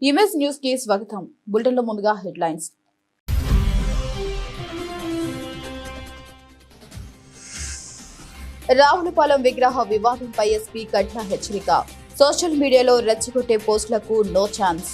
Image news కి స్వాగతం. బులెటిన్లో ముందుగా హెడ్లైన్స్. రావులపాలెం విగ్రహ వివాదంపై ఎస్పీ కఠిన హెచ్చరిక. సోషల్ మీడియాలో రెచ్చగొట్టే పోస్టులకు నో ఛాన్స్.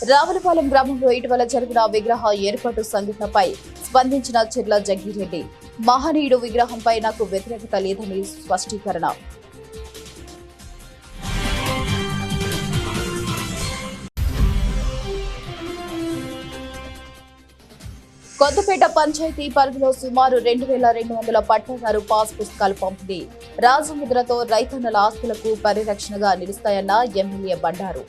రావులపాలెం గ్రామంలో ఇటీవల జరిగిన విగ్రహ ఏర్పాటు సంఘటనపై స్పందించిన చెర్ల జగ్గిరెడ్డి. మహనీయుడు విగ్రహంపై నాకు వ్యతిరేకత లేదని స్పష్టీకరణ. కొత్తపేట పంచాయతీ పరిధిలో సుమారు 2200 పట్టాదారు పాస్ పుస్తకాలు పంపిణీ. రాజముద్రతో రైతన్నల ఆస్తులకు పరిరక్షణగా నిలుస్తాయన్న ఎమ్మెల్యే బండారు.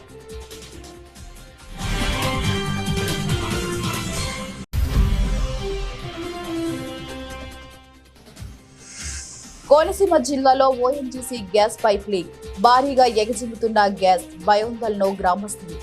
కోనసీమ జిల్లాలో ఓఎన్జీసీ గ్యాస్ పైప్ లీక్. భారీగా ఎగజిమ్ముతున్న గ్యాస్. భయోందోళనలో గ్రామస్తులు.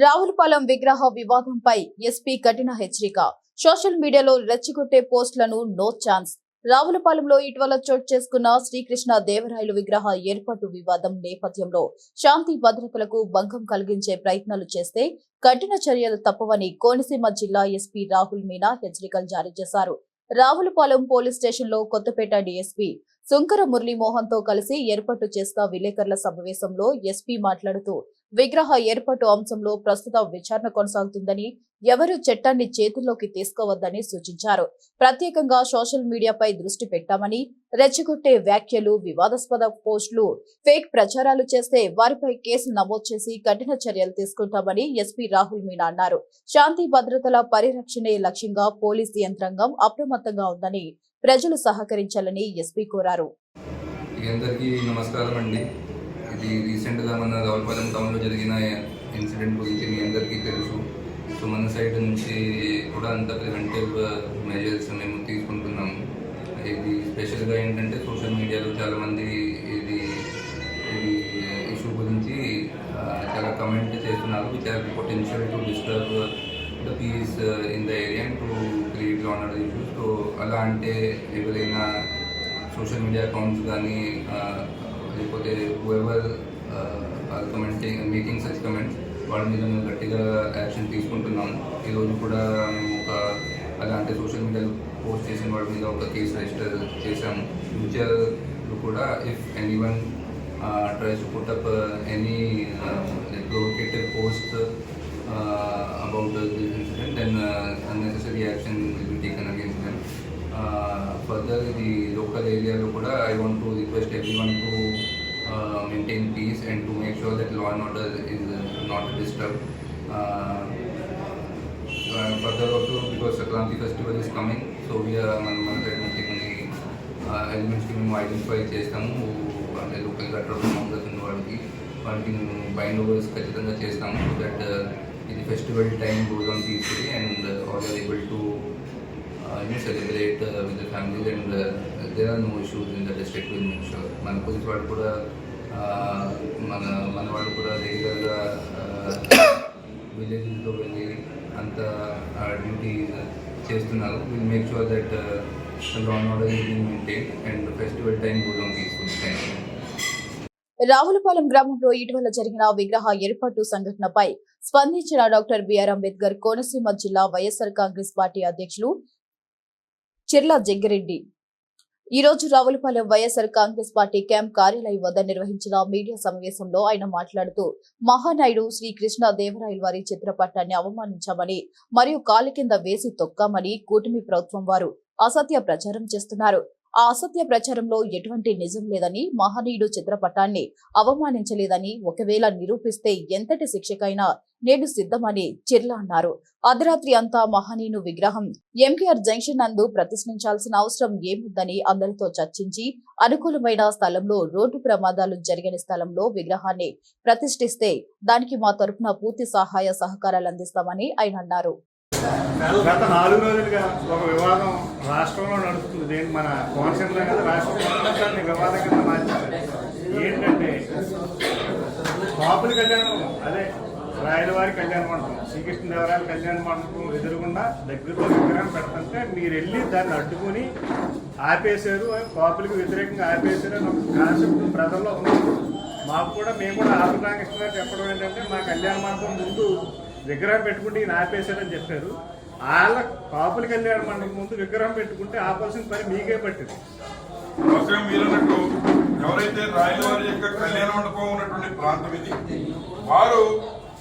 రావులపాలెం విగ్రహ వివాదంపై ఎస్పీ కఠిన హెచ్చరిక. సోషల్ మీడియాలో రెచ్చగొట్టే పోస్టులను నో ఛాన్స్. రావులపాలెంలో ఇటీవల చోటు చేసుకున్న శ్రీకృష్ణ దేవరాయలు విగ్రహ ఏర్పాటు వివాదం నేపథ్యంలో శాంతి భద్రతలకు భంగం కలిగించే ప్రయత్నాలు చేస్తే కఠిన చర్యలు తప్పవని కోనసీమ జిల్లా ఎస్పీ రాహుల్ మీనా హెచ్చరికలు జారీ చేశారు. రావులపాలెం పోలీస్ స్టేషన్లో కొత్తపేట డీఎస్పీ సుంకర మురళీమోహన్ తో కలిసి ఏర్పాటు చేసిన విలేకరుల సమావేశంలో ఎస్పీ మాట్లాడుతూ విగ్రహ ఏర్పాటు అంశంలో ప్రస్తుత విచారణ కొనసాగుతుందని, ఎవరూ చట్టాన్ని చేతుల్లోకి తీసుకోవద్దని సూచించారు. ప్రత్యేకంగా సోషల్ మీడియాపై దృష్టి పెట్టామని, రెచ్చగొట్టే వ్యాఖ్యలు, వివాదాస్పద పోస్టులు, ఫేక్ ప్రచారాలు చేస్తే వారిపై కేసులు నమోదు చేసి కఠిన చర్యలు తీసుకుంటామని ఎస్పీ రాహుల్ మీనా అన్నారు. శాంతి భద్రతల పరిరక్షణే లక్ష్యంగా పోలీసు యంత్రాంగం అప్రమత్తంగా ఉందని, ప్రజలు సహకరించాలని ఎస్పీ కోరారు. ఇది రీసెంట్గా మన రావులపాలెం టౌన్లో జరిగిన ఇన్సిడెంట్ గురించి మీ అందరికీ తెలుసు. సో మన సైడ్ నుంచి కూడా అంత ప్రివెంటివ్ మెజర్స్ మేము తీసుకుంటున్నాము. ఇది స్పెషల్గా ఏంటంటే సోషల్ మీడియాలో చాలామంది ఇది ఇష్యూ గురించి చాలా కమెంట్ చేస్తున్నారు, which are potential to disturb the peace in the area and to create law and order issues. So అలా అంటే ఎవరైనా సోషల్ మీడియా అకౌంట్స్ కానీ లేకపోతే whoever commenting making such comments వాళ్ళ మీద మేము గట్టిగా యాక్షన్ తీసుకుంటున్నాము. ఈరోజు కూడా మేము అలాంటి సోషల్ మీడియాలో పోస్ట్ చేసిన వాళ్ళ మీద ఒక కేసు రిజిస్టర్ చేశాము. ఫ్యూచర్లో కూడా if anyone tries to put up any provocative post about this incident, then unnecessary action will be taken against them. Further, the local area lo kuda I want to request everyone to maintain peace and to make sure that law and order is not disturbed. Further also, because Sankranti festival is coming, so we are మన side నుంచి కొన్ని elements కి మేము identify చేస్తాము. అంటే లోకల్గా trouble మౌంటర్స్ ఉన్న వాళ్ళకి మేము బైండ్ ఓవర్స్ ఖచ్చితంగా చేస్తాము. సో దట్ ఇది festival time goes on peacefully and all are able to celebrate with the families and there are no issues in the district. will make sure మన పోలీస్ వాళ్ళు కూడా మన వాళ్ళు కూడా రెగ్యులర్గా విలేజెస్లో వెళ్ళి అంత డ్యూటీ చేస్తున్నారు. Will make sure that law and order is being maintained and festival time goes on peacefully. Ravulapalem గ్రామంలో ఇటీవల జరిగిన విగ్రహ ఏర్పాటు సంఘటనపై స్పందించిన డాక్టర్ బిఆర్ అంబేద్కర్ కోనసీమ జిల్లా వైఎస్ఆర్ కాంగ్రెస్ పార్టీ అధ్యక్షులు చెర్ల జగ్గిరెడ్డి ఈ రోజు రావులపాలెం వైఎస్ఆర్ కాంగ్రెస్ పార్టీ క్యాంప్ కార్యాలయం వద్ద నిర్వహించిన మీడియా సమావేశంలో ఆయన మాట్లాడుతూ మహానాయుడు శ్రీకృష్ణ దేవరాయలు వారి చిత్రపటాన్ని అవమానించామని మరియు కాలి కింద వేసి తొక్కామని కూటమి ప్రభుత్వం వారు అసత్య ప్రచారం చేస్తున్నారు. ఆ అసత్య ప్రచారంలో ఎటువంటి నిజం లేదని, మహనీయుడు చిత్రపటాన్ని అవమానించలేదని ఒకవేళ నిరూపిస్తే ఎంతటి శిక్షకైనా నేడు సిద్ధమని చెర్ల అన్నారు. అర్ధరాత్రి అంతా మహనీయుని విగ్రహం ఎంకేఆర్ జంక్షన్ నందు ప్రతిష్ఠించాల్సిన అవసరం ఏముందని అందరితో చర్చించి అనుకూలమైన స్థలంలో, రోడ్డు ప్రమాదాలు జరిగిన స్థలంలో విగ్రహాన్ని ప్రతిష్ఠిస్తే దానికి మా తరపున పూర్తి సహాయ సహకారాలు అందిస్తామని ఆయన అన్నారు. గత 4 రోజులుగా ఒక వివాదం రాష్ట్రంలో నడుస్తుంది. మన కోనసీమలో రాష్ట్రంలో వివాదం కింద మార్చారు. ఏంటంటే బాపుల కళ్యాణం అదే రాయలవారి కళ్యాణ మండపం శ్రీకృష్ణదేవరాయల కళ్యాణ మండపం ఎదురుగుండా దగ్గరలో విగ్రహం పెడుతుంటే మీరు వెళ్ళి దాన్ని అడ్డుకుని ఆపేశారు, బాపులకు వ్యతిరేకంగా ఆపేశారు అని ఒక కాన్సెప్ట్ ప్రజల్లో ఉంది. మాకు కూడా మేము కూడా ఆపడానికి ఇష్టంగా చెప్పడం ఏంటంటే మా కళ్యాణ మండపం ముందు విగ్రహం పెట్టుకుంటే ఈయన ఆపేశారని చెప్పారు. వాళ్ళ కాపుల కళ్యాణ మండపం ముందు విగ్రహం పెట్టుకుంటే ఆపాల్సిన పని మీకే పట్టింది. అవసరం మీరన్నట్టు ఎవరైతే రాయలవారి యొక్క కళ్యాణ మండపం ఉన్నటువంటి ప్రాంతం ఇది,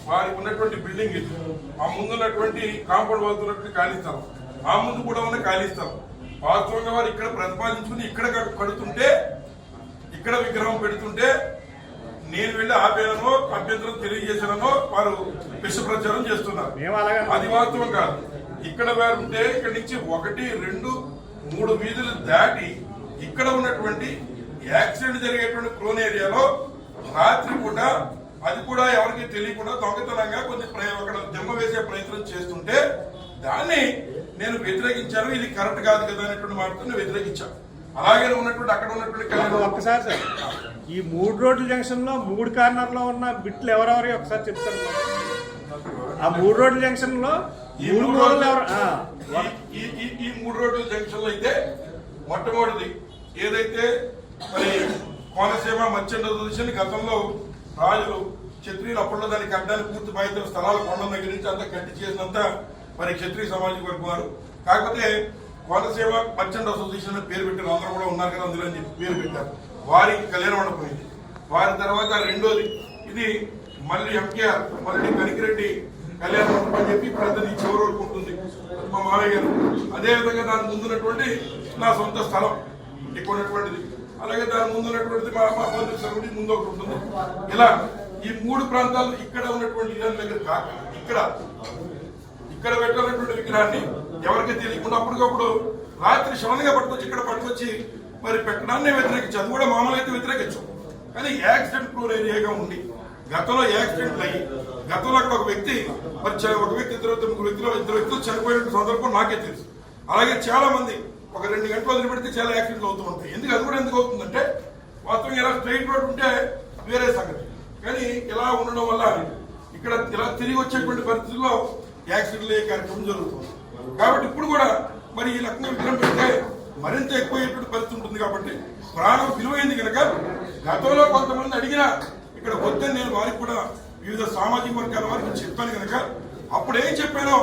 వారికి ఉన్నటువంటి బిల్డింగ్ ఇది, ఆ ముందు ఉన్నటువంటి కాంపౌండ్ వాల్స్ ఉన్నటువంటి ఖాళీ స్థలం, ఆ ముందు కూడా ఉన్న ఖాళీ స్థలం. వాస్తవంగా వారు ఇక్కడ ప్రతిపాదించుకుని ఇక్కడ కడుతుంటే, ఇక్కడ విగ్రహం పెడుతుంటే నేను వెళ్ళి ఆపేనో అభ్యంతరం తెలియజేశానో వారు విష ప్రచారం చేస్తున్నారు. అది వాస్తవం కాదు. ఇక్కడ వారు ఉంటే ఇక్కడి నుంచి 1, 2, 3 వీధులు దాటి ఇక్కడ ఉన్నటువంటి యాక్సిడెంట్ జరిగేటువంటి ప్రోన్ ఏరియాలో రాత్రి పూట అది కూడా ఎవరికి తెలియకుండా దొంగతనంగా అక్కడ జమ్మ వేసే ప్రయత్నం చేస్తుంటే దాన్ని నేను వ్యతిరేకించాను. ఇది కరెక్ట్ కాదు కదా అనేటువంటి మాటతో నేను వ్యతిరేకించాను. అలాగే ఉన్నటువంటి అక్కడ ఉన్నటువంటి ఒక్కసారి సార్ ఈ 3 రోడ్ల జంక్షన్ లో 3 కార్నర్లో ఉన్న బిట్లు ఎవరెవరి ఒకసారి చెప్తారు. ఆ 3 రోడ్ల జంక్షన్ లో ఈ 3 రోడ్ల జంక్షన్ లో అయితే మొట్టమొదటిది ఏదైతే మరి కోనసీమ మర్చెంట్ అసోసియేషన్ గతంలో రాజులు క్షత్రియులు అప్పట్లో దాన్ని కట్టడానికి పూర్తి బాధ్యతలు స్థలాలు కొండ దగ్గర నుంచి అంతా కట్టి చేసినంత మరి క్షత్రియ సమాజం వర్గం వారు. కాకపోతే కోనసీమ మర్చెంట్ అసోసియేషన్ పేరు పెట్టారు, అందరూ కూడా ఉన్నారు కదా అందులో అని చెప్పి పేరు పెట్టారు. వారికి కళ్యాణ మండపం ఇది. వారి తర్వాత రెండోది ఇది మళ్ళీ ఎంకేఆర్ మళ్ళీ కనికిరెడ్డి కళ్యాణ మండపం అని చెప్పి ఇప్పుడు ఈ చివరి వరకు ఉంటుంది మా మామయ్య గారు. అదేవిధంగా దాని ముందున్నటువంటి నా సొంత స్థలం ఎక్కువ ఉన్నటువంటిది, అలాగే దాని ముందున్నటువంటిది మా బంధు సరుడి ముందు ఒకటి ఉంటుంది. ఇలా ఈ 3 ప్రాంతాలు ఇక్కడ ఉన్నటువంటి దగ్గర కాక ఇక్కడ పెట్టాలన్నటువంటి విగ్రహాన్ని ఎవరికి తెలియకుండా అప్పటికప్పుడు రాత్రి శవనంగా పట్టుకొచ్చి ఇక్కడ పట్టుకొచ్చి మరి పెట్టడాన్ని వ్యతిరేకించి, అది కూడా మామూలుగా అయితే వ్యతిరేకించాం. కానీ యాక్సిడెంట్ ప్రోన్ ఏరియాగా ఉండి గతంలో యాక్సిడెంట్లు అయ్యి గతంలో అక్కడ ఒక వ్యక్తి ఇద్దరు వ్యక్తులు చనిపోయిన సందర్భం నాకే తెలుసు. అలాగే చాలా మంది ఒక 2 గంటలు వదిలిపెడితే చాలా యాక్సిడెంట్లు అవుతూ ఉంటాయి. అది కూడా ఎందుకు అవుతుందంటే వాస్తవంగా ఇలా స్ట్రైట్ రోడ్ ఉంటే వేరే సంగతి, కానీ ఇలా ఉండడం వల్ల ఇక్కడ ఇలా తిరిగి వచ్చేటువంటి పరిస్థితుల్లో యాక్సిడెంట్లు అయ్యే కార్యక్రమం జరుగుతుంది. కాబట్టి ఇప్పుడు కూడా మరి ఈ రకంగా విగ్రహం పెడితే మరింత ఎక్కువయ్యేటువంటి పరిస్థితి ఉంటుంది. కాబట్టి ప్రాణం విలువైంది కనుక గతంలో కొంతమంది అడిగినా ఇక్కడ వద్దని నేను వారికి కూడా వివిధ సామాజిక వర్గాల వారికి చెప్పాను కనుక అప్పుడు ఏం చెప్పానో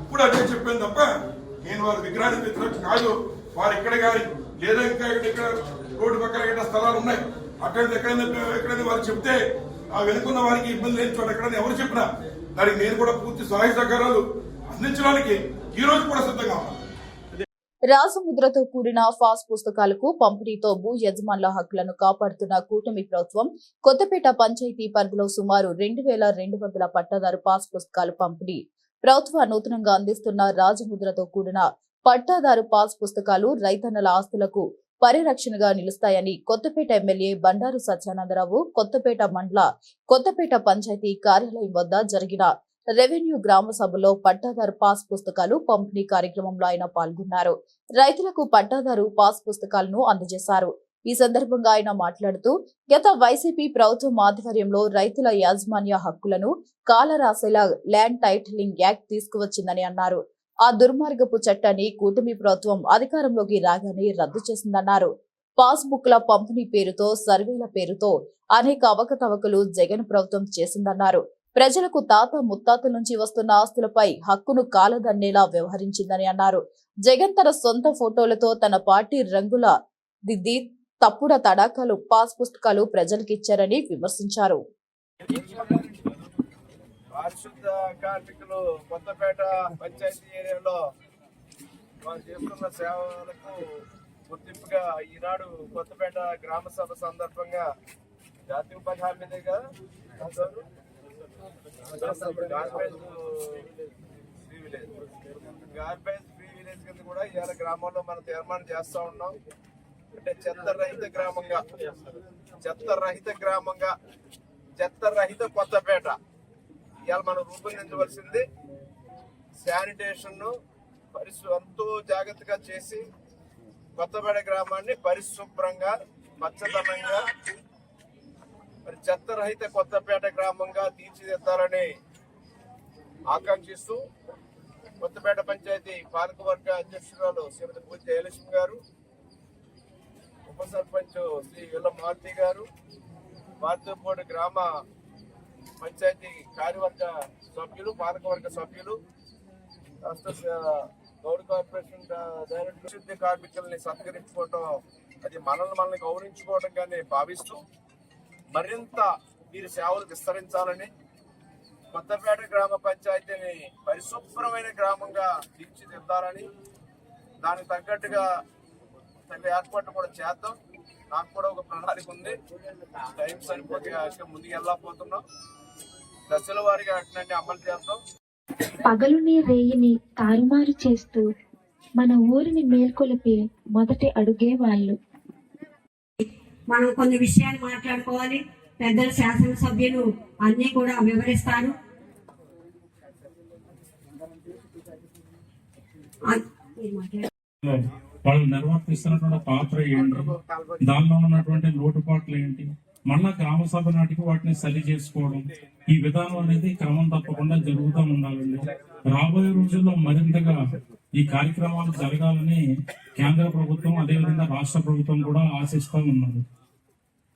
ఇప్పుడు అదే చెప్పాను తప్ప నేను వారి విగ్రహానికి వ్యతిరేకం కాదు. వారు ఇక్కడ కానీ లేదా ఇంకా ఇక్కడ రోడ్డు పక్కన ఎక్కడ స్థలాలు ఉన్నాయి అక్కడ ఎక్కడైనా వారు చెప్తే ఆ వెనుకున్న వారికి ఇబ్బంది లేని చోట ఎక్కడైనా ఎవరు చెప్పినా దానికి నేను కూడా పూర్తి సహాయ సహకారాలు అందించడానికి ఈ రోజు కూడా సిద్ధంగా ఉన్నాను. రాజముద్రతో కూడిన పాస్ పుస్తకాలకు పంపిణీతో భూ యజమానుల హక్కులను కాపాడుతున్న కూటమి ప్రభుత్వం కొత్తపేట పంచాయతీ పరిధిలో సుమారు 2200 పట్టాదారు పాస్ పుస్తకాలు పంపిణీ. ప్రభుత్వ నూతనంగా అందిస్తున్న రాజముద్రతో కూడిన పట్టాదారు పాస్ పుస్తకాలు రైతన్నల ఆస్తులకు పరిరక్షణగా నిలుస్తాయని కొత్తపేట ఎమ్మెల్యే బండారు సత్యానందరావు కొత్తపేట మండల కొత్తపేట పంచాయతీ కార్యాలయం వద్ద జరిగిన రెవెన్యూ గ్రామ సభలో పట్టాదారు పాస్ పుస్తకాలు పంపిణీ కార్యక్రమంలో ఆయన పాల్గొన్నారు. రైతులకు పట్టాదారు పాస్ పుస్తకాలను అందజేశారు. ఈ సందర్భంగా ఆయన మాట్లాడుతూ గత వైసీపీ ప్రభుత్వం ఆధ్వర్యంలో రైతుల యాజమాన్య హక్కులను కాలరాసేలా ల్యాండ్ టైటిలింగ్ యాక్ట్ తీసుకువచ్చిందని అన్నారు. ఆ దుర్మార్గపు చట్టాన్ని కూటమి ప్రభుత్వం అధికారంలోకి రాగానే రద్దు చేసిందన్నారు. పాస్ బుక్ల పంపిణీ పేరుతో సర్వేల పేరుతో అనేక అవకతవకలు జగన్ ప్రభుత్వం చేసిందన్నారు. ప్రజలకు తాత ముత్తాతల నుంచి వస్తున్న ఆస్తులపై హక్కును కాలదన్నేలా వ్యవహరించిందని అన్నారు. జగన్ తన సొంత ఫోటోలతో తన పార్టీ రంగుల దిద్ది తప్పుడు తడాకాలు పాస్ పుస్తకాలు ప్రజలకిచ్చారని విమర్శించారు. పారిశుద్ధ కార్మికులు కొత్తపేట పంచాయతీ ఏరియాలో వారు చేస్తున్న సేవలకు గుర్తింపుగా ఈనాడు కొత్తపేట గ్రామ సభ సందర్భంగా జాతీయ ఉపాధి హామీ మీద గార్బేజ్ ఫ్రీ విలేజ్ కింద కూడా ఇవాళ గ్రామంలో మనం తీర్మానం చేస్తా ఉన్నాం. అంటే చెత్త రహిత కొత్తపేట ఇవాళ మనం రూపొందించవలసింది. శానిటేషన్ ఎంతో జాగ్రత్తగా చేసి కొత్తపేట గ్రామాన్ని పరిశుభ్రంగా పచ్చదనంగా మరి చెత్త రహిత కొత్తపేట గ్రామంగా తీర్చిదిద్దాలని ఆకాంక్షిస్తూ కొత్తపేట పంచాయతీ పాలకవర్గ అధ్యక్షురాలు శ్రీమతి పూజ జయలక్ష్మి గారు, ఉప సర్పంచ్ శ్రీ విల్ల మారుతి గారు, మారుతిపూడి గ్రామ పంచాయతీ కార్యవర్గ సభ్యులు, పాలకవర్గ సభ్యులు, గౌడ్ కార్పొరేషన్ డైరెక్టర్, శుద్ధి కార్మికుల్ని సత్కరించుకోవటం అది మనల్ని గౌరవించుకోవడంగానే భావిస్తూ మరింత వీరి సేవలు విస్తరించాలని, కొత్తపేట గ్రామ పంచాయతీని పరిశుభ్రమైన గ్రామంగా తీర్చిదిద్దాలని, దానికి తగ్గట్టుగా తగ్గ ఏర్పాట్లు కూడా చేద్దాం. నాకు కూడా ఒక ప్రణాళిక ఉంది. టైం సరిపోతే ముందుకు వెళ్ళకపోతున్నాం. దశల వారీగా అట్లన్నీ అమలు చేద్దాం. పగలుని రేయిని తారుమారు చేస్తూ మన ఊరిని మేల్కొలిపే మొదటి అడుగే వాళ్ళు. మనం కొన్ని విషయాలు మాట్లాడుకోవాలి. పెద్దలు శాసనసభ్యులు అన్ని కూడా వివరిస్తారు. వాళ్ళు నిర్వర్తిస్తున్నటువంటి పాత్ర ఏంటి, దానిలో ఉన్నటువంటి లోటుపాట్లు ఏంటి, మళ్ళా గ్రామ సభ నాటికి వాటిని సరి చేసుకోవడం, ఈ విధానం అనేది క్రమం తప్పకుండా జరుగుతూ ఉండాలండి. రాబోయే రోజుల్లో మరింతగా ఈ కార్యక్రమాలు జరగాలని కేంద్ర ప్రభుత్వం అదేవిధంగా రాష్ట్ర ప్రభుత్వం కూడా ఆశిస్తూ ఉన్నారు.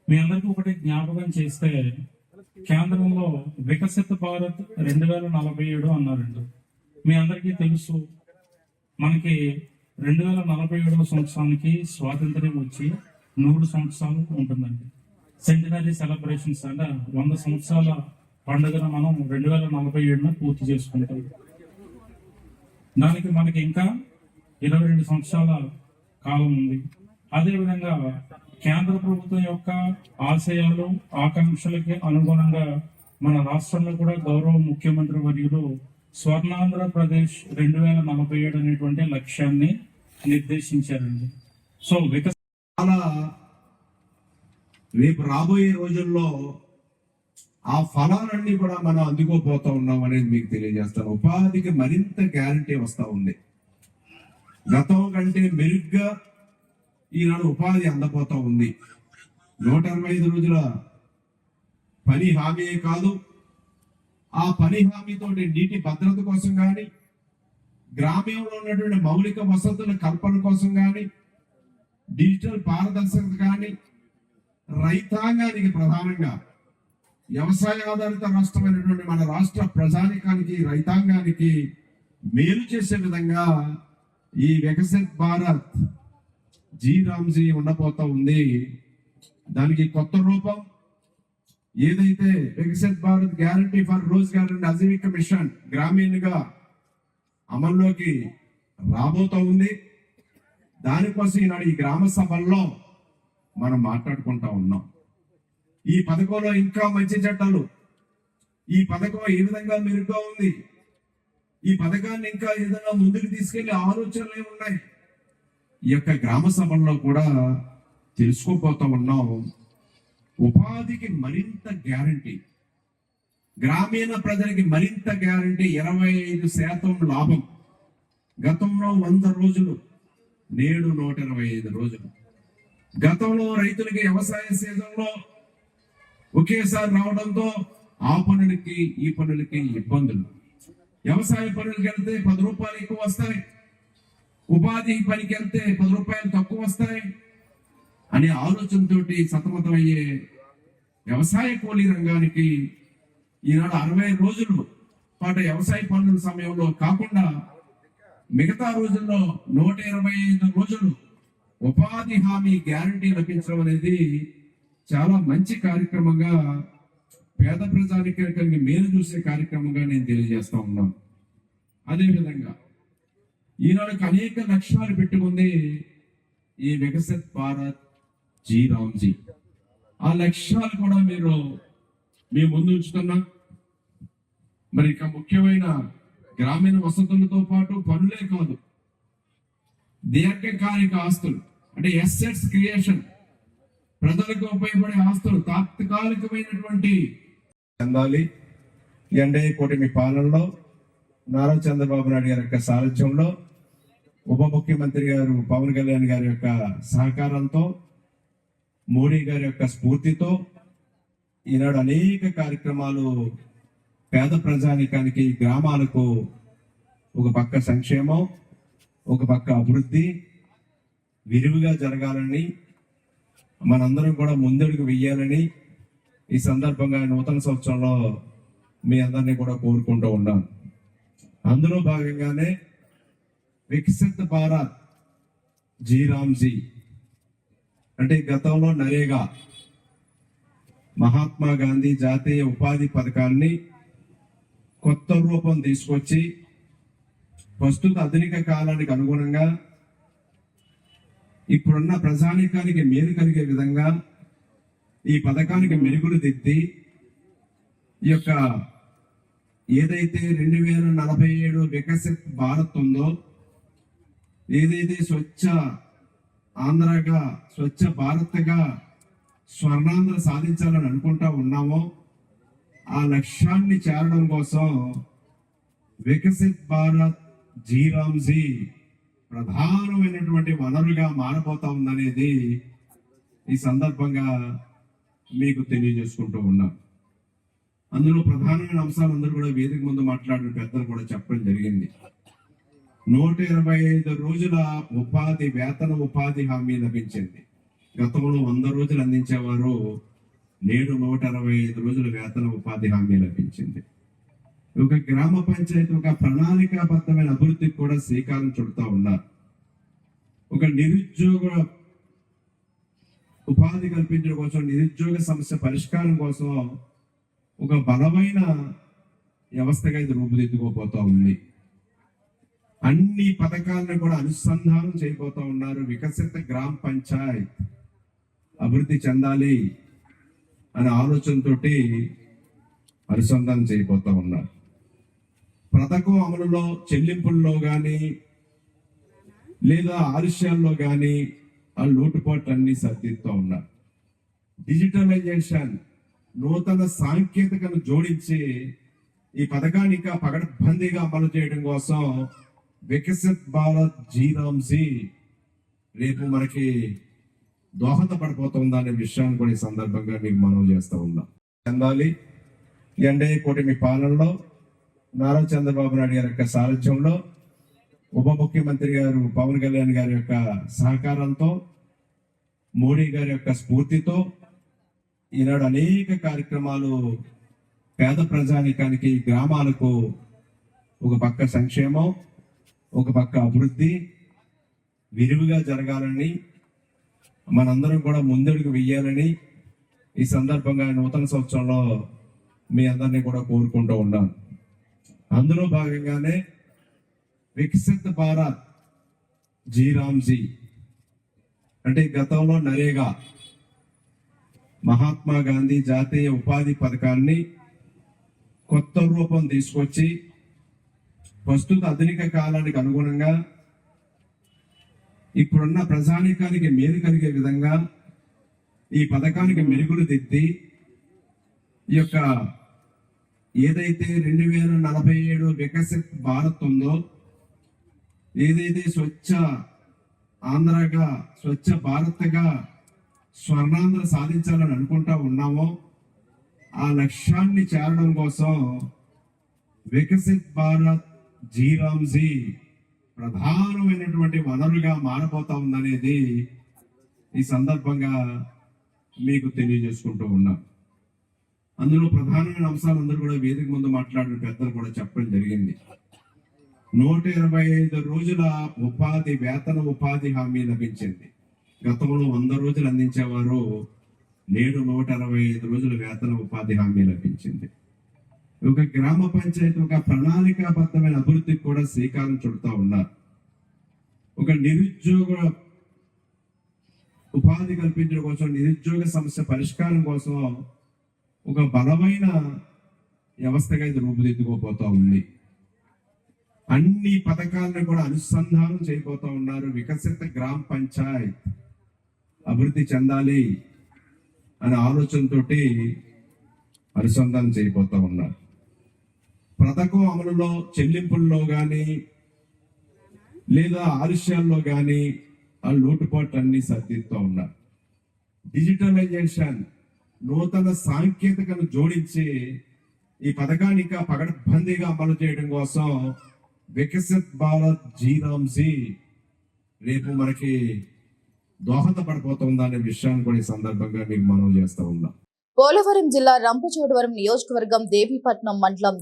మీ అందరికీ ఒకటి జ్ఞాపకం చేస్తే, కేంద్రంలో వికసిత్ భారత్ 2047 అన్నారండి. మీ అందరికీ తెలుసు, మనకి 2047 సంవత్సరానికి స్వాతంత్ర్యం వచ్చి 100 సంవత్సరాలు ఉంటుందండి. సెంటినరీ సెలబ్రేషన్స్ అంటే 100 సంవత్సరాల పండుగను మనం 2047 పూర్తి చేసుకుంటాం. దానికి మనకి ఇంకా 22 సంవత్సరాల కాలం ఉంది. అదేవిధంగా కేంద్ర ప్రభుత్వం యొక్క ఆశయాలు ఆకాంక్షలకి అనుగుణంగా మన రాష్ట్రంలో కూడా గౌరవ ముఖ్యమంత్రి వర్యులు స్వర్ణాంధ్రప్రదేశ్ 2047 అనేటువంటి లక్ష్యాన్ని నిర్దేశించారండి. సో చాలా రేపు రాబోయే రోజుల్లో ఆ ఫలాలన్నీ కూడా మనం అందుకోపోతా ఉన్నాం అనేది మీకు తెలియజేస్తాను. ఉపాధికి మరింత గ్యారంటీ వస్తూ ఉంది. గతం కంటే మెరుగ్గా ఈనాడు ఉపాధి అందపోతా ఉంది. 125 రోజుల పని హామీ కాదు, ఆ పని హామీతో నీటి భద్రత కోసం కానీ, గ్రామంలో ఉన్నటువంటి మౌలిక వసతుల కల్పన కోసం కానీ, డిజిటల్ పారదర్శకత కానీ, రైతాంగానికి ప్రధానంగా వ్యవసాయ ఆధారిత రాష్ట్రమైనటువంటి మన రాష్ట్ర ప్రజానికానికి రైతాంగానికి మేలు చేసే విధంగా ఈ వికసిత్ భారత్ జీ ఉండబోతా ఉంది. దానికి కొత్త రూపం ఏదైతే Viksit Bharat guarantee for Rozgar and Ajeevika mission గ్రామీణగా అమల్లోకి రాబోతా ఉంది. దానికోసం ఈనాడు ఈ గ్రామ సభల్లో మనం మాట్లాడుకుంటా ఉన్నాం. ఈ పథకంలో ఇంకా మంచి చట్టాలు, ఈ పథకం ఏ విధంగా మెరుగ్గా ఉంది, ఈ పథకాన్ని ఇంకా ఏ విధంగా ముందుకు తీసుకెళ్లే ఆలోచనలు ఏమున్నాయి, ఈ యొక్క గ్రామ సభల్లో కూడా తెలుసుకోపోతా ఉన్నాం. ఉపాధికి మరింత గ్యారంటీ, గ్రామీణ ప్రజలకి మరింత గ్యారంటీ, 25% లాభం. గతంలో 100 రోజులు, నేడు 125 రోజులు. గతంలో రైతులకి వ్యవసాయ సీజన్లో ఒకేసారి రావడంతో ఆ పనులకి ఈ పనులకి ఇబ్బందులు. వ్యవసాయ పనులకి వెళ్తే 10 రూపాయలు ఎక్కువ వస్తాయి, ఉపాధి పనికి వెళ్తే 10 రూపాయలు తక్కువ వస్తాయి అనే ఆలోచనతోటి సతమతమయ్యే వ్యవసాయ కూలీ రంగానికి ఈనాడు 60 రోజులు పాటు వ్యవసాయ పనుల సమయంలో కాకుండా మిగతా రోజుల్లో 125 రోజులు ఉపాధి హామీ గ్యారంటీ లభించడం అనేది చాలా మంచి కార్యక్రమంగా, పేద ప్రజానికానికి మేలు చూసే కార్యక్రమంగా నేను తెలియజేస్తా ఉన్నాను. అదేవిధంగా ఈనాడు అనేక లక్ష్యాలు పెట్టుకుంది ఈ వికసిత్ భారత్ జీ. ఆ లక్ష్యాలు కూడా మీరు మీ ముందు ఉంచుతున్నా. మరి ఇక ముఖ్యమైన గ్రామీణ వసతులతో పాటు పనులే కాదు, దీర్ఘకాలిక ఆస్తులు అంటే ఎసెట్స్ క్రియేషన్, ప్రజలకు ఉపయోగపడే ఆస్తులు తాత్కాలికమైనటువంటి చెందాలి. ఎన్డీఏ కూటమి పాలనలో నారా చంద్రబాబు నాయుడు గారి యొక్క సారథ్యంలో, ఉప ముఖ్యమంత్రి గారు పవన్ కళ్యాణ్ గారి యొక్క సహకారంతో, మోడీ గారి యొక్క స్ఫూర్తితో ఈనాడు అనేక కార్యక్రమాలు పేద ప్రజానికానికి, గ్రామాలకు ఒక పక్క సంక్షేమం, ఒక పక్క అభివృద్ధి విరివిగా జరగాలని, మనందరం కూడా ముందడుగు వెయ్యాలని ఈ సందర్భంగా నూతన సంవత్సరంలో మీ అందరినీ కూడా కోరుకుంటూ ఉన్నాను. అందులో భాగంగానే వికసిత్ భారత్ జీరామ్జీ అంటే గతంలో నరేగా మహాత్మా గాంధీ జాతీయ ఉపాధి పథకాన్ని కొత్త రూపం తీసుకొచ్చి ప్రస్తుత ఆధునిక కాలానికి అనుగుణంగా ఇప్పుడున్న ప్రజానీకానికి మేలు కలిగే విధంగా ఈ పథకానికి మెరుగులు దిద్ది ఈ యొక్క ఏదైతే 2047 వికసిత్ భారత్ ఉందో, ఏదైతే స్వచ్ఛ ఆంధ్రగా, స్వచ్ఛ భారత్గా స్వర్ణాంధ్ర సాధించాలని అనుకుంటా ఉన్నామో, ఆ లక్ష్యాన్ని చేరడం కోసం వికసిత్ భారత్ జీరామ్జీ ప్రధానమైనటువంటి వనరుగా మారబోతా ఉందనేది ఈ సందర్భంగా మీకు తెలియజేసుకుంటూ ఉన్నాం. అందులో ప్రధానమైన అంశాలు అందరూ కూడా వేదిక ముందు మాట్లాడిన పెద్దలు కూడా చెప్పడం జరిగింది. 125 రోజుల వేతన ఉపాధి హామీ లభించింది. గతంలో 100 రోజులు అందించేవారు, నేడు 125 రోజుల వేతన ఉపాధి హామీ లభించింది. ఒక గ్రామ పంచాయతీ ఒక ప్రణాళికాబద్ధమైన అభివృద్ధికి కూడా శ్రీకారం చుడుతూ ఉన్నారు. ఒక నిరుద్యోగ ఉపాధి కల్పించడం కోసం, నిరుద్యోగ సమస్య పరిష్కారం కోసం ఒక బలమైన వ్యవస్థగా ఇది రూపుదిద్దుకోబోతా ఉంది. అన్ని పథకాలను కూడా అనుసంధానం చేయబోతా ఉన్నారు. వికసిత గ్రామ పంచాయత్ అభివృద్ధి చెందాలి అనే ఆలోచనతో అనుసంధానం చేయబోతా ఉన్నారు. పథకం అమలులో చెల్లింపుల్లో కానీ లేదా ఆలస్యాల్లో కానీ ఆ లోటుపాట్లన్నీ సర్దిస్తూ ఉన్నారు. డిజిటలైజేషన్, నూతన సాంకేతికను జోడించి ఈ పథకాన్ని ఇంకా పకడ్బందీగా అమలు చేయడం కోసం వికసిత్ భారత్ జీరామ్జీ రేపు మనకి దోహదపడిపోతుందా అనే విషయాన్ని కూడా ఈ సందర్భంగా మీకు మనవి చేస్తూ ఉన్నాం. చెందాలి. ఎన్డీఏ కూటమి పాలనలో నారా చంద్రబాబు నాయుడు గారి యొక్క సారథ్యంలో, ఉప ముఖ్యమంత్రి గారు పవన్ కళ్యాణ్ గారి యొక్క సహకారంతో, మోడీ గారి యొక్క స్ఫూర్తితో ఈనాడు అనేక కార్యక్రమాలు పేద ప్రజానికానికి, గ్రామాలకు ఒక పక్క సంక్షేమం, ఒక పక్క అభివృద్ధి విరివిగా జరగాలని, మనందరం కూడా ముందడుగు వెయ్యాలని ఈ సందర్భంగా నూతన సంవత్సరంలో మీ అందరినీ కూడా కోరుకుంటూ ఉన్నాను. అందులో భాగంగానే వికసిత్ భారత్ జీరామ్జీ అంటే గతంలో నరేగా మహాత్మా గాంధీ జాతీయ ఉపాధి పథకాన్ని కొత్త రూపం తీసుకొచ్చి ప్రస్తుత ఆధునిక కాలానికి అనుగుణంగా ఇప్పుడున్న ప్రజానీకానికి మేలు కలిగే విధంగా ఈ పథకానికి మెరుగులు దిద్ది ఈ యొక్క ఏదైతే 2047 వికసిత్ భారత్ ఉందో, ఏదైతే స్వచ్ఛ ఆంధ్రగా, స్వచ్ఛ భారత్గా స్వర్ణాంధ్ర సాధించాలని అనుకుంటా ఉన్నామో, ఆ లక్ష్యాన్ని చేరడం కోసం వికసిత్ భారత్ జీరామ్జీ ప్రధానమైనటువంటి వనరుగా మారబోతా ఉందనేది ఈ సందర్భంగా మీకు తెలియజేసుకుంటూ ఉన్నాం. అందులో ప్రధానమైన అంశాలు అందరూ కూడా వేదిక ముందు మాట్లాడిన పెద్దలు కూడా చెప్పడం జరిగింది. 125 రోజుల వేతన ఉపాధి హామీ లభించింది. గతంలో 100 రోజులు అందించేవారు, నేడు 125 రోజుల వేతన ఉపాధి హామీ లభించింది. ఒక గ్రామ పంచాయతీ ఒక ప్రణాళికాబద్ధమైన అభివృద్ధికి కూడా శ్రీకారం చుడుతూ ఉన్నారు. ఒక నిరుద్యోగ ఉపాధి కల్పించడం కోసం, నిరుద్యోగ సమస్య పరిష్కారం కోసం ఒక బలమైన వ్యవస్థగా ఇది రూపుదిద్దుకోబోతా ఉంది. అన్ని పథకాలను కూడా అనుసంధానం చేయబోతా ఉన్నారు. వికసిత గ్రామ పంచాయత్ అభివృద్ధి చెందాలి అనే ఆలోచనతో అనుసంధానం చేయబోతా ఉన్నారు. పథకం అమలులో చెల్లింపుల్లో కానీ లేదా ఆలస్యాల్లో కానీ ఆ లోటుపాట్లన్నీ సర్దిస్తూ ఉన్నారు. డిజిటలైజేషన్, నూతన సాంకేతికను జోడించి ఈ పథకాన్ని ఇంకా పకడ్బందీగా అమలు చేయడం కోసం వికసిత్ భారత్ జీరామ్జీ రేపు మనకి దోహదపడిపోతుందనే విషయాన్ని కూడా ఈ సందర్భంగా మీకు మనవి చేస్తా ఉన్నాం. పోలవరం జిల్లా రంపచోడవరం నియోజకవర్గం దేవీపట్నం మండలం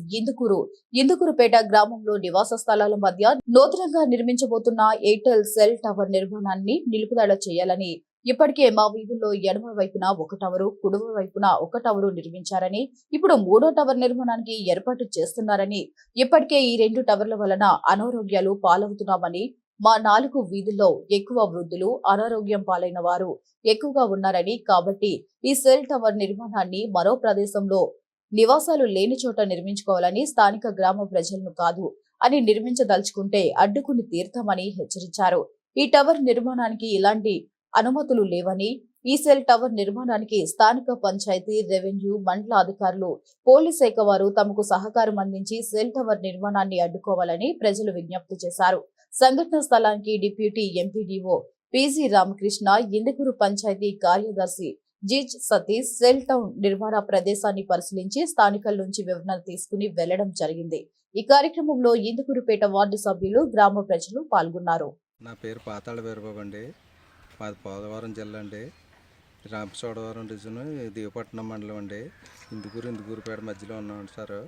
ఇందుకూరుపేట గ్రామంలో నివాస స్థలాల మధ్య నూతనంగా నిర్మించబోతున్న ఎయిర్టెల్ సెల్ టవర్ నిర్మాణాన్ని నిలుపుదల చేయాలని ఇప్పటికే మా వీధుల్లో ఎడమ వైపున ఒక టవరు, కుడివ వైపున ఒక టవరు నిర్మించారని, ఇప్పుడు 3వ టవర్ నిర్మాణానికి ఏర్పాటు చేస్తున్నారని, ఇప్పటికే ఈ 2 టవర్ల వలన అనారోగ్యాలు పాలవుతున్నామని, మా 4 వీధుల్లో ఎక్కువ వృద్ధులు అనారోగ్యం పాలైన వారు ఎక్కువగా ఉన్నారని, కాబట్టి ఈ సెల్ టవర్ నిర్మాణాన్ని మరో ప్రదేశంలో నివాసాలు లేని చోట నిర్మించుకోవాలని, స్థానిక గ్రామ ప్రజలను కాదు అని నిర్మించదలుచుకుంటే అడ్డుకుని తీర్థమని హెచ్చరించారు. ఈ టవర్ నిర్మాణానికి ఇలాంటి అనుమతులు లేవని, ఈ సెల్ టవర్ నిర్మాణానికి స్థానిక పంచాయతీ, రెవెన్యూ, మండల అధికారులు, పోలీస్ శాఖ వారు తమకు సహకారం అందించి సెల్ టవర్ నిర్మాణాన్ని అడ్డుకోవాలని ప్రజలు విజ్ఞప్తి చేశారు. సంఘటన స్థలానికి deputy MPDO P G Ramakrishna, Indukuru పంచాయతీ కార్యదర్శి జిజ్ సతీష్ సెల్ టౌన్ నిర్మాణ ప్రదేశాన్ని పరిశీలించి స్థానికుల నుంచి వివరణలు తీసుకుని వెళ్లడం జరిగింది. ఈ కార్యక్రమంలో ఇందుకూరుపేట వార్డు సభ్యులు, గ్రామ ప్రజలు పాల్గొన్నారు. నా పేరు పాతాళ వీరబాబు అండి. మాది పోలవరం జిల్లా అండి. రాంపచోడవరం డివిజన్, దేవపట్నం మండలం అండి. ఇందుకూరుపేట మధ్యలో ఉన్నామండి సార్.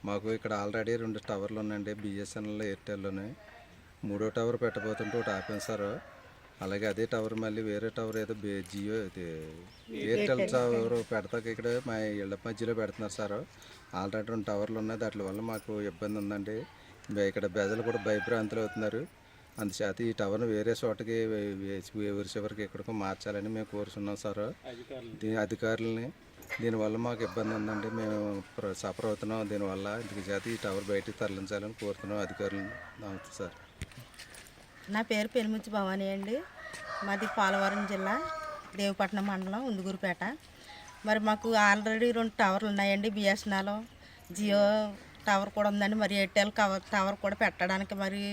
మాకు ఇక్కడ ఆల్రెడీ 2 టవర్లు ఉన్నాయండి, బిఎస్ఎన్ఎల్, ఎయిర్టెల్లోనే. 3వ టవర్ పెట్టబోతుంటే ఒకటి ఆపాను సార్. అలాగే అదే టవర్ మళ్ళీ వేరే టవర్ ఏదో జియో ఎయిర్టెల్ టవర్ పెడతాక ఇక్కడ మా ఇళ్ళ మధ్యలో పెడుతున్నారు సార్. ఆల్రెడీ 2 టవర్లు ఉన్నాయి. దాని వల్ల మాకు ఇబ్బంది ఉందండి. ఇక్కడ ప్రజలు కూడా భయభ్రాంతులు అవుతున్నారు. అందుచేత ఈ టవర్ను వేరే చోటకి ఊరి చివరికి ఎక్కడికో మార్చాలని మేము కోరుతున్నాం సార్ అధికారులని. దీనివల్ల మాకు ఇబ్బంది ఉందండి, మేము సఫర్ అవుతున్నాం దీనివల్ల. చేత ఈ టవర్ బయటికి తరలించాలని కోరుతున్నాం అధికారులను. సార్ నా పేరు పెనుముచ్చి భవానీ అండి. మాది పోలవరం జిల్లా, దేవపట్నం మండలం, ఇందుకూరుపేట. మరి మాకు ఆల్రెడీ 2 టవర్లు ఉన్నాయండి, బిఎస్ఎన్ఎల్, జియో టవర్ కూడా ఉందండి. మరి ఎయిర్టెల్ టవర్ కూడా పెట్టడానికి మరి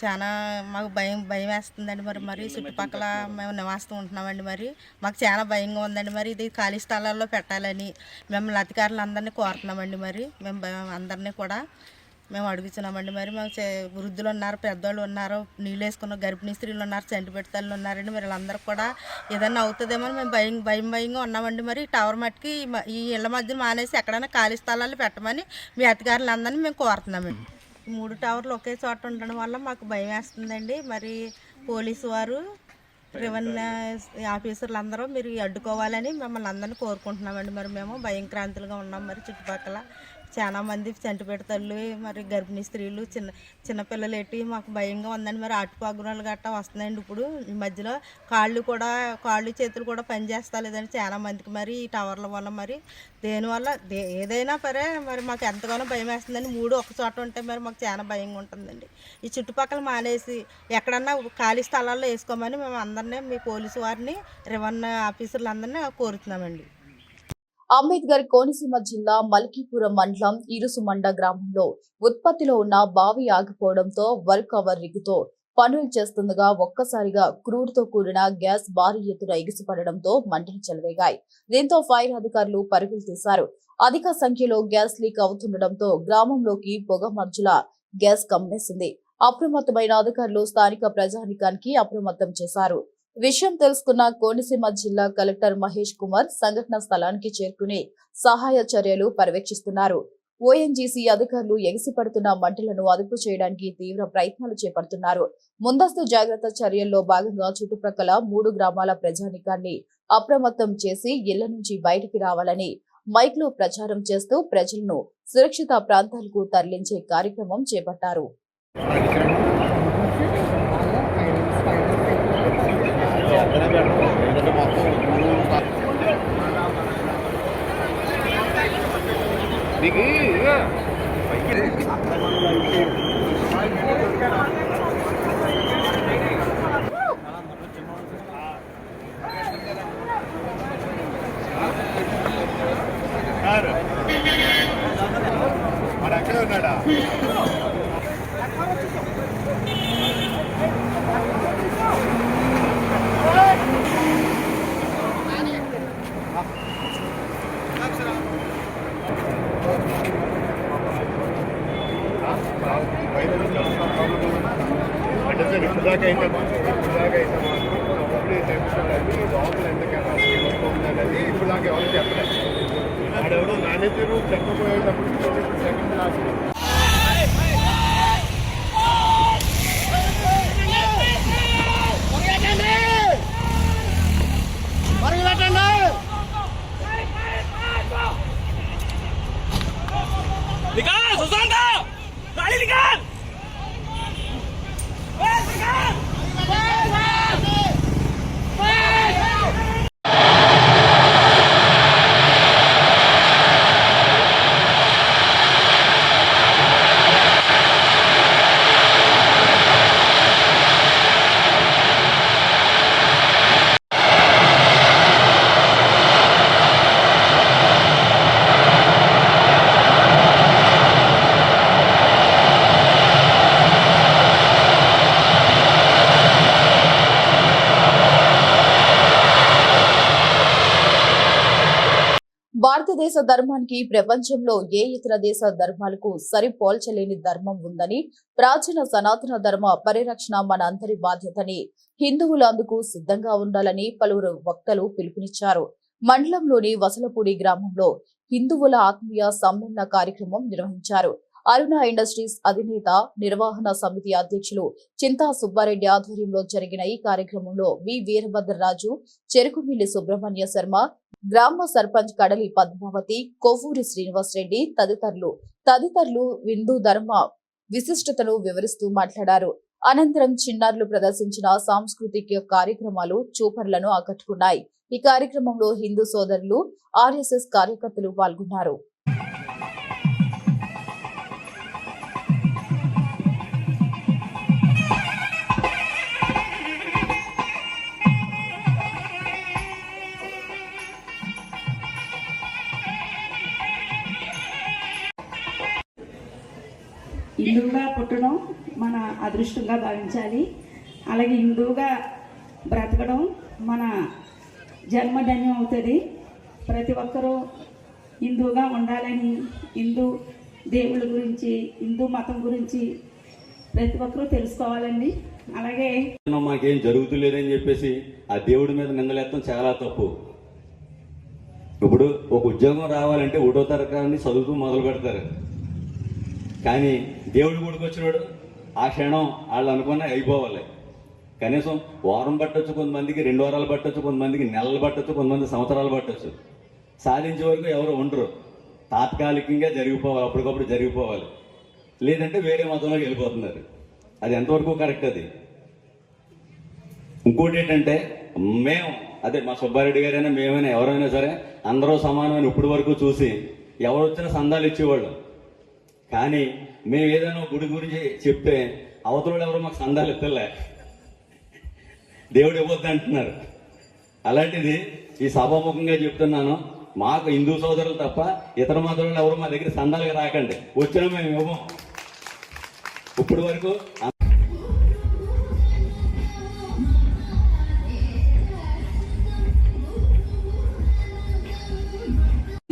చాలా మాకు భయం వేస్తుందండి. మరి చుట్టుపక్కల మేము నివాసం ఉంటున్నామండి. మరి మాకు చాలా భయంగా ఉందండి. మరి ఇది ఖాళీ స్థలాల్లో పెట్టాలని మిమ్మల్ని అధికారులు అందరినీ కోరుతున్నామండి. మరి మేము అందరినీ కూడా మేము అడుగుతున్నామండి. మరి మాకు వృద్ధులు ఉన్నారు, పెద్దవాళ్ళు ఉన్నారు, నీళ్ళు వేసుకున్న గర్భిణీ స్త్రీలు ఉన్నారు, చంటిపెట్టి తల్లులు ఉన్నారండి. మరి వీళ్ళందరూ కూడా ఏదన్నా అవుతుందేమో మేము భయంగా ఉన్నామండి. మరి టవర్ మట్టుకి ఈ ఇళ్ళ మధ్య మానేసి ఎక్కడైనా ఖాళీ స్థలాలు పెట్టమని మీ అధికారులు అందరినీ మేము కోరుతున్నామండి. 3 టవర్లు ఒకే చోట ఉండడం వల్ల మాకు భయం వేస్తుందండి. మరి పోలీసు వారు, రెవెన్యూ ఆఫీసర్లు అందరూ మీరు అడ్డుకోవాలని మిమ్మల్ని అందరినీ కోరుకుంటున్నామండి. మరి మేము భయంక్రాంతులుగా ఉన్నాం. మరి చుట్టుపక్కల చాలా మంది చంటిపెట్టి తల్లు, మరి గర్భిణీ స్త్రీలు, చిన్నపిల్లలు ఎట్టి మాకు భయంగా ఉందండి. మరి అటుపాగురాలు గట్టా వస్తున్నాయండి. ఇప్పుడు ఈ మధ్యలో కాళ్ళు చేతులు కూడా పనిచేస్తా లేదండి చాలా మందికి. మరి ఈ టవర్ల వల్ల మరి దేనివల్ల ఏదైనా సరే మరి మాకు ఎంతగానో భయం వేస్తుందండి. 3 ఒక చోట ఉంటే మరి మాకు చాలా భయంగా ఉంటుందండి. ఈ చుట్టుపక్కల మానేసి ఎక్కడన్నా ఖాళీ స్థలాల్లో వేసుకోమని మేము అందరినీ, మీ పోలీసు వారిని, రెవెన్యూ ఆఫీసర్లు అందరినీ కోరుతున్నామండి. అంబేద్కర్ కోనసీమ జిల్లా మల్కీపురం మండలం ఇరుసుమండ గ్రామంలో ఉత్పత్తిలో ఉన్న బావి ఆగిపోవడంతో వర్క్ అవర్ రిగుతో పనులు చేస్తుండగా ఒక్కసారిగా క్రూడ్తో కూడిన గ్యాస్ భారీ ఎత్తున ఎగిసిపడడంతో మంటలు చెలరేగాయి. దీంతో ఫైర్ అధికారులు పరుగులు తీశారు. అధిక సంఖ్యలో గ్యాస్ లీక్ అవుతుండటంతో గ్రామంలోకి పొగ మధ్యలో గ్యాస్ కమ్మేసింది. అప్రమత్తమైన అధికారులు స్థానిక ప్రజానికానికి అప్రమత్తం చేశారు. విషయం తెలుసుకున్న కోనసీమ జిల్లా కలెక్టర్ మహేష్ కుమార్ సంఘటన స్థలానికి చేరుకుని సహాయ చర్యలు పర్యవేక్షిస్తున్నారు. ఓఎన్జీసీ అధికారులు ఎగిసిపడుతున్న మంటలను అదుపు చేయడానికి తీవ్ర ప్రయత్నాలు చేపడుతున్నారు. ముందస్తు జాగ్రత్త చర్యల్లో భాగంగా చుట్టుప్రక్కల 3 గ్రామాల ప్రజానికాన్ని అప్రమత్తం చేసి ఇళ్ల నుంచి బయటికి రావాలని మైక్లో ప్రచారం చేస్తూ ప్రజలను సురక్షిత ప్రాంతాలకు తరలించే కార్యక్రమం చేపట్టారు. మరి అక్కడే ఉన్నాడా? అంటే సార్ ఇప్పుడుదాకా అయితే మాత్రం ఒకటి టెంపుల్ లోపల ఎంత కెపాసిటీ వస్తుంది అనేది ఇప్పుడు దాకా ఎవరు చెప్పలేదు. ఆడెవడో మేనేజర్ చెప్పబోయేటప్పుడు సెకండ్ క్లాస్ భారతదేశ ధర్మానికి ప్రపంచంలో ఏ ఇతర దేశ ధర్మాలకు సరిపోల్చలేని ధర్మం ఉందని, ప్రాచీన సనాతన ధర్మ పరిరక్షణ మన అందరి బాధ్యతని, హిందువులు అందుకు సిద్ధంగా ఉండాలని పలువురు వక్తలు పిలుపునిచ్చారు. మండలంలోని వసలపూడి గ్రామంలో హిందువుల ఆత్మీయ సమ్మేళన కార్యక్రమం నిర్వహించారు. అరుణ ఇండస్ట్రీస్ అధినేత నిర్వహణ సమితి అధ్యక్షులు చింతా సుబ్బారెడ్డి ఆధ్వర్యంలో జరిగిన ఈ కార్యక్రమంలో వి వీరభద్రరాజు, చెరుకుమిల్లి సుబ్రహ్మణ్య శర్మ, గ్రామ సర్పంచ్ కడలి పద్మావతి, కొవ్వూరి శ్రీనివాసరెడ్డి తదితరులు హిందూ ధర్మ విశిష్టతను వివరిస్తూ మాట్లాడారు. అనంతరం చిన్నారులు ప్రదర్శించిన సాంస్కృతిక కార్యక్రమాలు చూపర్లను ఆకట్టుకున్నాయి. ఈ కార్యక్రమంలో హిందూ సోదరులు, ఆర్ఎస్ఎస్ కార్యకర్తలు పాల్గొన్నారు. హిందువుగా పుట్టడం మన అదృష్టంగా భావించాలి. అలాగే హిందువుగా బ్రతకడం మన జన్మధన్యం అవుతుంది. ప్రతి ఒక్కరూ హిందువుగా ఉండాలని, హిందూ దేవుళ్ళ గురించి, హిందూ మతం గురించి ప్రతి ఒక్కరూ తెలుసుకోవాలండి. అలాగే మాకేం జరుగుతులేదని చెప్పేసి ఆ దేవుడి మీద నిందలేస్తాం చాలా తప్పు. ఇప్పుడు ఒక ఉద్యోగం రావాలంటే 1వ తరగతి చదువుతూ మొదలు పెడతారు. కానీ దేవుడి గుడికి వచ్చినాడు ఆ క్షణం వాళ్ళు అనుకున్న అయిపోవాలి. కనీసం వారం పట్టొచ్చు, కొంతమందికి 2 వారాలు పట్టొచ్చు, కొంతమందికి నెలలు పట్టొచ్చు, కొంతమంది సంవత్సరాలు పట్టొచ్చు. సాధించే వరకు ఎవరు ఉండరు. తాత్కాలికంగా జరిగిపోవాలి, అప్పటికప్పుడు జరిగిపోవాలి. లేదంటే వేరే మతంలోకి వెళ్ళిపోతున్నారు. అది ఎంతవరకు కరెక్ట్? అది ఇంకోటి ఏంటంటే, అదే మా సుబ్బారెడ్డి గారైనా మేమైనా ఎవరైనా సరే అందరూ సమానమైన ఇప్పటి వరకు చూసి ఎవరు వచ్చినా సందాలు ఇచ్చేవాళ్ళు. కానీ మేము ఏదైనా గుడి గురించి చెప్తే అవతల ఎవరో మాకు సందాలు ఎత్తలే, దేవుడు ఇవ్వద్దు అంటున్నారు. అలాంటిది ఈ సభాముఖంగా చెప్తున్నాను, మాకు హిందూ సోదరులు తప్ప ఇతర మతాలు ఎవరు మా దగ్గర సందాలుగా రాకండి. వచ్చినా మేము ఇవ్వం. ఇప్పటి వరకు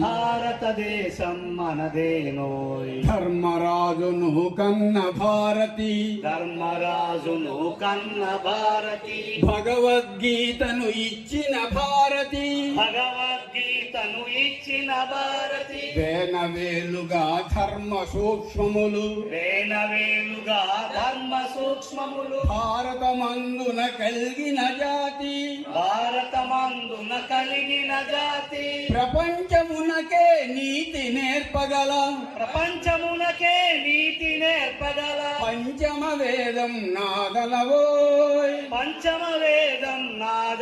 భారతదేశం మనదేనోయ్, ధర్మరాజును కన్న భారతి, ధర్మరాజును కన్న భారతి, భగవద్గీతను ఇచ్చిన భారతి, భగవద్గీతను ఇచ్చిన భారతి, వేనవేలుగా ధర్మ సూక్ష్మములు, వేనవేలుగా ధర్మ సూక్ష్మములు, భారతమందున కలిగిన జాతి, భారతమందున కలిగిన జాతి, ప్రపంచమునకే నీతి నేర్పగల, ప్రపంచమునకే నీతి నేర్పగల, పంచమ వేదం నాదనవోయ్, పంచమ వేదం నాద.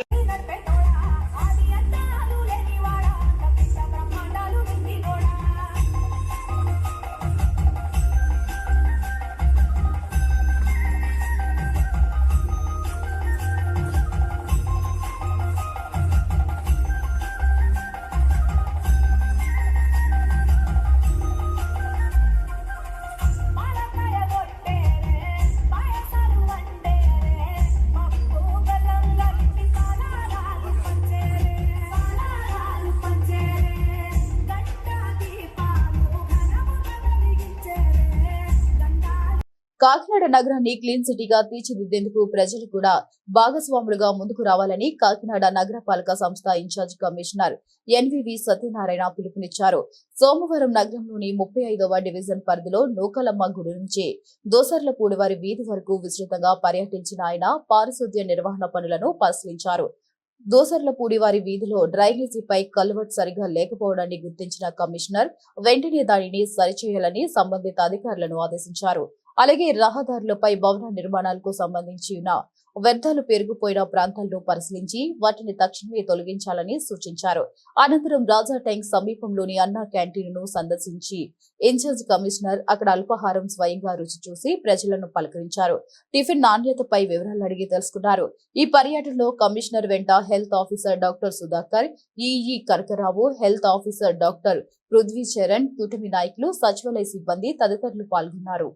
పాయసాలు వండేరే మబ్బు గలంగా ఇంటి కాడ కాకినాడ నగరాన్ని క్లీన్ సిటీగా తీర్చిదిద్దేందుకు ప్రజలు కూడా భాగస్వాములుగా ముందుకు రావాలని కాకినాడ నగరపాలక సంస్థ ఇన్ఛార్జ్ కమిషనర్ ఎన్వివి సత్యనారాయణ పిలుపునిచ్చారు. సోమవారం నగరంలోని 35వ డివిజన్ పరిధిలో నూకలమ్మ గుడి నుంచి దోసర్లపూడివారి వీధి వరకు విస్తృతంగా పర్యటించిన ఆయన పారిశుద్ధ్య నిర్వహణ పనులను పరిశీలించారు. దోసర్లపూడివారి వీధిలో డ్రైనేజీపై కల్వర్ట్ సరిగా లేకపోవడాన్ని గుర్తించిన కమిషనర్ వెంటనే దానిని సరిచేయాలని సంబంధిత అధికారులను ఆదేశించారు. అలాగే రహదారులపై భవన నిర్మాణాలకు సంబంధించిన వ్యర్థాలు పెరిగిపోయిన ప్రాంతాలను పరిశీలించి వాటిని తక్షణమే తొలగించాలని సూచించారు. అనంతరం రాజా ట్యాంక్ సమీపంలోని అన్నా క్యాంటీన్ ను సందర్శించి ఇన్ఛార్జ్ కమిషనర్ అక్కడ అల్పాహారం స్వయంగా రుచి చూసి ప్రజలను పలకరించారు. టిఫిన్ నాణ్యతపై వివరాలు అడిగి తెలుసుకున్నారు. ఈ పర్యటనలో కమిషనర్ వెంట health officer doctor Sudhakar, EE Kanaka Rao, health officer doctor Prithvi Charan, కూటమి నాయకులు, సచివాలయ సిబ్బంది తదితరులు పాల్గొన్నారు.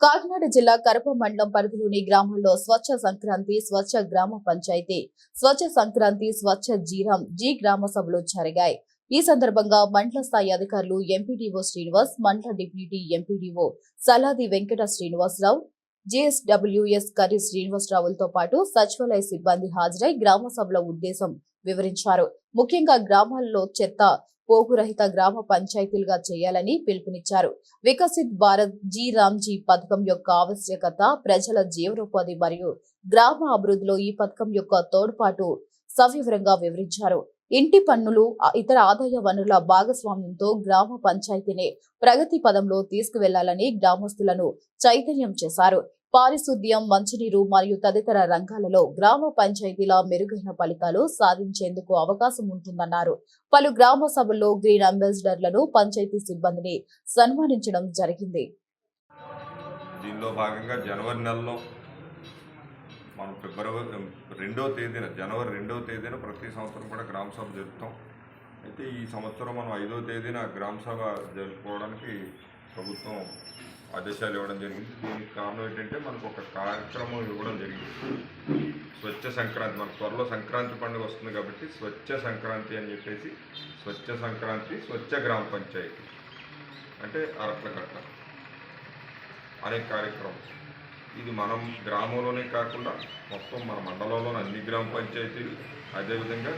కాకినాడ జిల్లా కరప మండలం పరిధిలోని గ్రామాల్లో స్వచ్ఛ సంక్రాంతి, స్వచ్ఛ గ్రామ పంచాయతీ, స్వచ్ఛ సంక్రాంతి, స్వచ్ఛ జీ గ్రామ సభలు జరిగాయి. ఈ సందర్భంగా మండల స్థాయి అధికారులు ఎంపీడీఓ శ్రీనివాస్, మండల డిప్యూటీ ఎంపీడీఓ సలాది వెంకట శ్రీనివాసరావు, జేఎస్డబ్ల్యూఎస్ కర్రి శ్రీనివాసరావులతో పాటు సచివాలయ సిబ్బంది హాజరై గ్రామ సభల ఉద్దేశం వివరించారు. ముఖ్యంగా గ్రామాల్లో చెత్త పోగురహిత గ్రామ పంచాయతీలుగా చేయాలని పిలుపునిచ్చారు. వికసిత్ భారత్ జీ పథకం యొక్క ఆవశ్యకత, ప్రజల జీవనోపాధి మరియు గ్రామ అభివృద్ధిలో ఈ పథకం యొక్క తోడ్పాటు సవివరంగా వివరించారు. ఇంటి పన్నులు, ఇతర ఆదాయ వనరుల భాగస్వామ్యంతో గ్రామ పంచాయతీని ప్రగతి పదంలో తీసుకువెళ్లాలని గ్రామస్తులను చైతన్యం చేశారు. పారిశుద్ధ్యం, మంచినీరు మరియు తదితర రంగాలలో గ్రామ పంచాయతీల మెరుగైన ఫలితాలు సాధించేందుకు అవకాశం ఉంటుందన్నారు. పలు గ్రామ సభల్లో గ్రీన్ అంబాసిడర్లను, పంచాయతీ సిబ్బందిని సన్మానించడం జరిగింది. దీనిలో భాగంగా జనవరి నెలలో మనం జనవరి 2వ తేదీన ప్రతి సంవత్సరం కూడా గ్రామ సభ జరుపుతాం. అయితే ఈ సంవత్సరం మనం 5వ తేదీన గ్రామ సభ జరుపుకోవడానికి ప్రభుత్వం ఆదేశాలు ఇవ్వడం జరిగింది. దీనికి కారణం ఏంటంటే మనకు ఒక కార్యక్రమం ఇవ్వడం జరిగింది. స్వచ్ఛ సంక్రాంతి, మన త్వరలో సంక్రాంతి పండుగ వస్తుంది కాబట్టి స్వచ్ఛ సంక్రాంతి అని చెప్పేసి స్వచ్ఛ సంక్రాంతి, స్వచ్ఛ గ్రామ పంచాయతీ అంటే అరట్లకట్ట అనే కార్యక్రమం. ఇది మనం గ్రామంలోనే కాకుండా మొత్తం మన మండలంలోని అన్ని గ్రామ పంచాయతీలు, అదేవిధంగా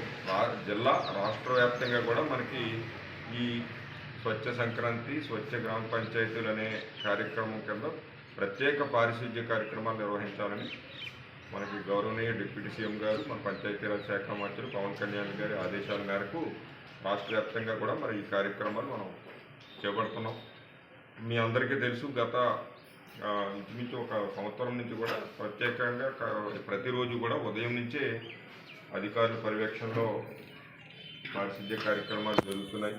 జిల్లా రాష్ట్ర వ్యాప్తంగా కూడా మనకి ఈ స్వచ్ఛ సంక్రాంతి, స్వచ్ఛ గ్రామ పంచాయతీలు అనే కార్యక్రమం కింద ప్రత్యేక పారిశుద్ధ్య కార్యక్రమాలు నిర్వహించాలని మనకి గౌరవనీయ డిప్యూటీ సీఎం గారు, మన పంచాయతీరాజ్ శాఖ మంత్రులు పవన్ కళ్యాణ్ గారి ఆదేశాల మేరకు రాష్ట్ర వ్యాప్తంగా కూడా మరి ఈ కార్యక్రమాలు మనం చేపడుతున్నాం. మీ అందరికీ తెలుసు, గత ఇంచుమించు ఒక సంవత్సరం నుంచి కూడా ప్రత్యేకంగా ప్రతిరోజు కూడా ఉదయం నుంచే అధికారుల పర్యవేక్షణలో పారిశుద్ధ్య కార్యక్రమాలు జరుగుతున్నాయి.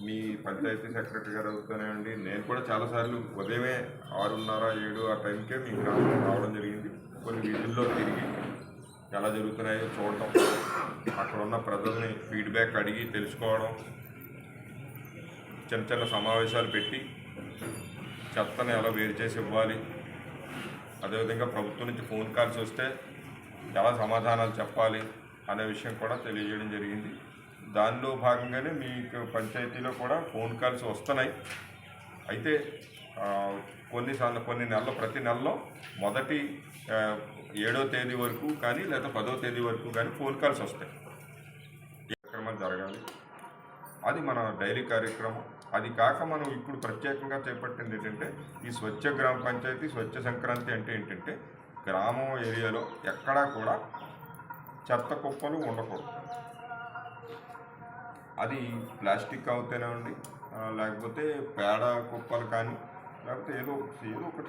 మీ పంచాయతీ సెక్రటరీ గారు అవుతానండి, నేను కూడా చాలాసార్లు ఉదయమే 6:30, 7 ఆ టైంకే మీ గ్రామంలో రావడం జరిగింది. కొన్ని వీధుల్లో తిరిగి ఎలా జరుగుతున్నాయో చూడటం, అక్కడ ఉన్న ప్రజల్ని ఫీడ్బ్యాక్ అడిగి తెలుసుకోవడం, చిన్న చిన్న సమావేశాలు పెట్టి చెత్తను ఎలా వేరు చేసి ఇవ్వాలి, అదేవిధంగా ప్రభుత్వం నుంచి ఫోన్ కాల్స్ వస్తే ఎలా సమాధానాలు చెప్పాలి అనే విషయం కూడా తెలియజేయడం జరిగింది. దానిలో భాగంగానే మీకు పంచాయతీలో కూడా ఫోన్ కాల్స్ వస్తున్నాయి. అయితే కొన్ని నెలలు, ప్రతి నెలలో మొదటి 7వ తేదీ వరకు కానీ లేదా 10వ తేదీ వరకు కానీ ఫోన్ కాల్స్ వస్తాయి. ఈ కార్యక్రమాలు జరగాలి, అది మన డైలీ కార్యక్రమం. అది కాక మనం ఇప్పుడు ప్రత్యేకంగా చేపట్టింది ఏంటంటే ఈ స్వచ్ఛ గ్రామ పంచాయతీ, స్వచ్ఛ సంక్రాంతి అంటే ఏంటంటే గ్రామం ఏరియాలో ఎక్కడా కూడా చెత్త కుప్పలు ఉండకూడదు. అది ప్లాస్టిక్ అవుతేనేవ్వండి, లేకపోతే పేడ కుప్పలు కానీ, లేకపోతే ఏదో ఒక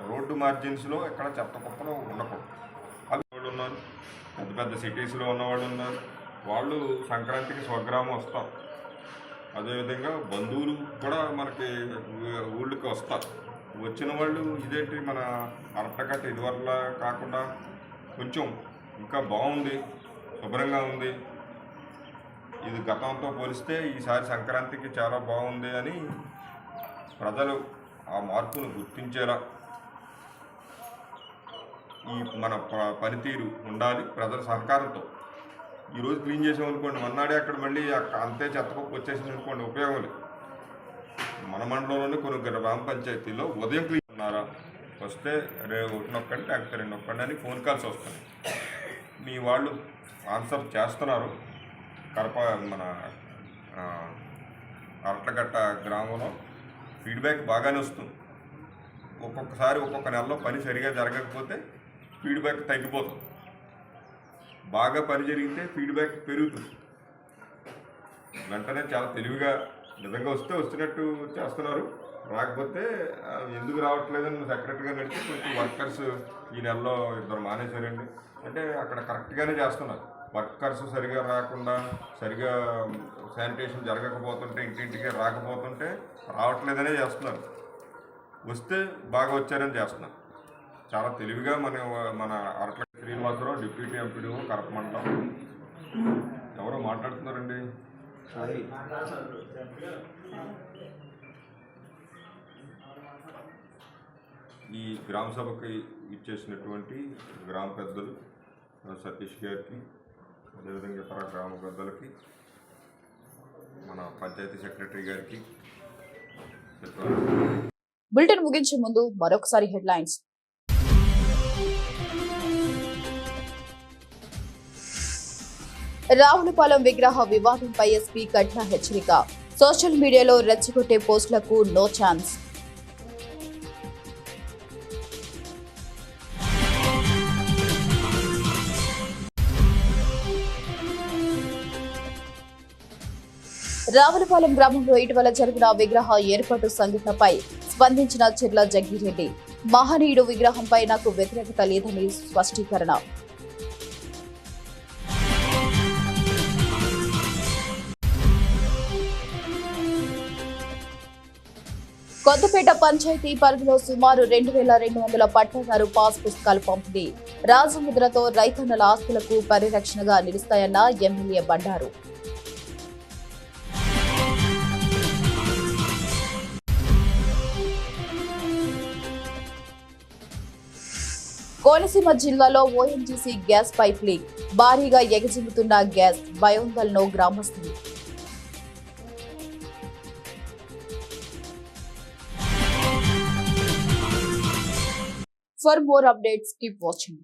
రోడ్డు మార్జిన్స్లో ఎక్కడ చెత్త కుప్పలు ఉండకూడదు. అవి ఉన్నారు, పెద్ద పెద్ద సిటీస్లో ఉన్నవాళ్ళు ఉన్నారు. వాళ్ళు సంక్రాంతికి స్వగ్రామం వస్తాం, అదేవిధంగా బంధువులు కూడా మనకి ఊళ్ళకి వస్తారు. వచ్చిన వాళ్ళు ఇదేంటి మన అరటకట్ట ఇదివరలా కాకుండా కొంచెం ఇంకా బాగుంది, శుభ్రంగా ఉంది, ఇది గతంతో పోలిస్తే ఈసారి సంక్రాంతికి చాలా బాగుంది అని ప్రజలు ఆ మార్పును గుర్తించేలా ఈ మన పనితీరు ఉండాలి ప్రజల సహకారంతో. ఈరోజు క్లీన్ చేసామనుకోండి, మన్నాడే అక్కడ మళ్ళీ అంతే చెత్తపప్పు వచ్చేసింది అనుకోండి, ఉపయోగం లేదు. మన మండలంలోనే కొన్ని గ్రామ పంచాయతీల్లో ఉదయం క్లీన్ ఉన్నారా, వస్తే ఒకటి నొక్కండి లేకపోతే 2 నొక్కండి అని ఫోన్ కాల్స్ వస్తాయి. మీ వాళ్ళు ఆన్సర్ చేస్తున్నారు. కడప మన అరట్లగట్ట గ్రామంలో ఫీడ్బ్యాక్ బాగానే వస్తుంది. ఒక్కొక్కసారి ఒక్కొక్క నెలలో పని సరిగా జరగకపోతే ఫీడ్బ్యాక్ తగ్గిపోతుంది, బాగా పని జరిగితే ఫీడ్బ్యాక్ పెరుగుతుంది. వెంటనే చాలా తెలివిగా నిజంగా వస్తే వస్తున్నట్టు చేస్తున్నారు, రాకపోతే ఎందుకు రావట్లేదని సెక్రటరీగా నడిచి కొంచెం వర్కర్స్ ఈ నెలలో 2 మానేశారండి అంటే అక్కడ కరెక్ట్గానే చేస్తున్నారు. వర్కర్స్ సరిగా రాకుండా, సరిగా శానిటేషన్ జరగకపోతుంటే, ఇంటింటికి రాకపోతుంటే రావట్లేదనే చేస్తున్నారు. వస్తే బాగా వచ్చారని చేస్తున్నారు. చాలా తెలివిగా మన అరట్ల శ్రీనివాసరావు, డిప్యూటీ ఎంపీడీఓ కడప మండలం. ఎవరో మాట్లాడుతున్నారండి. ఈ గ్రామ సభకి ఇచ్చేసినటువంటి గ్రామ పెద్దలు సతీష్ గారికి, అదేవిధంగా ఇతర గ్రామ పెద్దలకి, మన పంచాయతీ సెక్రటరీ గారికి. బులెటిన్ ముగించే ముందు మరొకసారి హెడ్లైన్స్. రావులపాలెం విగ్రహ వివాదంపై ఎస్పీ కఠిన హెచ్చరిక. సోషల్ మీడియాలో రెచ్చగొట్టే పోస్టులకు నో ఛాన్స్. రావులపాలెం గ్రామంలో ఇటీవల జరిగిన విగ్రహ ఏర్పాటు సంఘటనపై స్పందించిన చెర్ల జగ్గిరెడ్డి. మహనీయుడు విగ్రహంపై నాకు వ్యతిరేకత లేదని స్పష్టీకరణ. కొత్తపేట పంచాయతీ పరిధిలో సుమారు 2200 పట్టాదారు పాస్ పుస్తకాలు పంపిణీ. రాజముద్రతో రైతన్నల ఆస్తులకు పరిరక్షణగా నిలుస్తాయన్న ఎమ్మెల్యే బండారు. కోనసీమ జిల్లాలో ఓఎన్జీసీ గ్యాస్ పైప్ లీక్. భారీగా ఎగజిమ్ముతున్న గ్యాస్, భయోందోళనలో గ్రామస్తులు. For more updates, keep watching.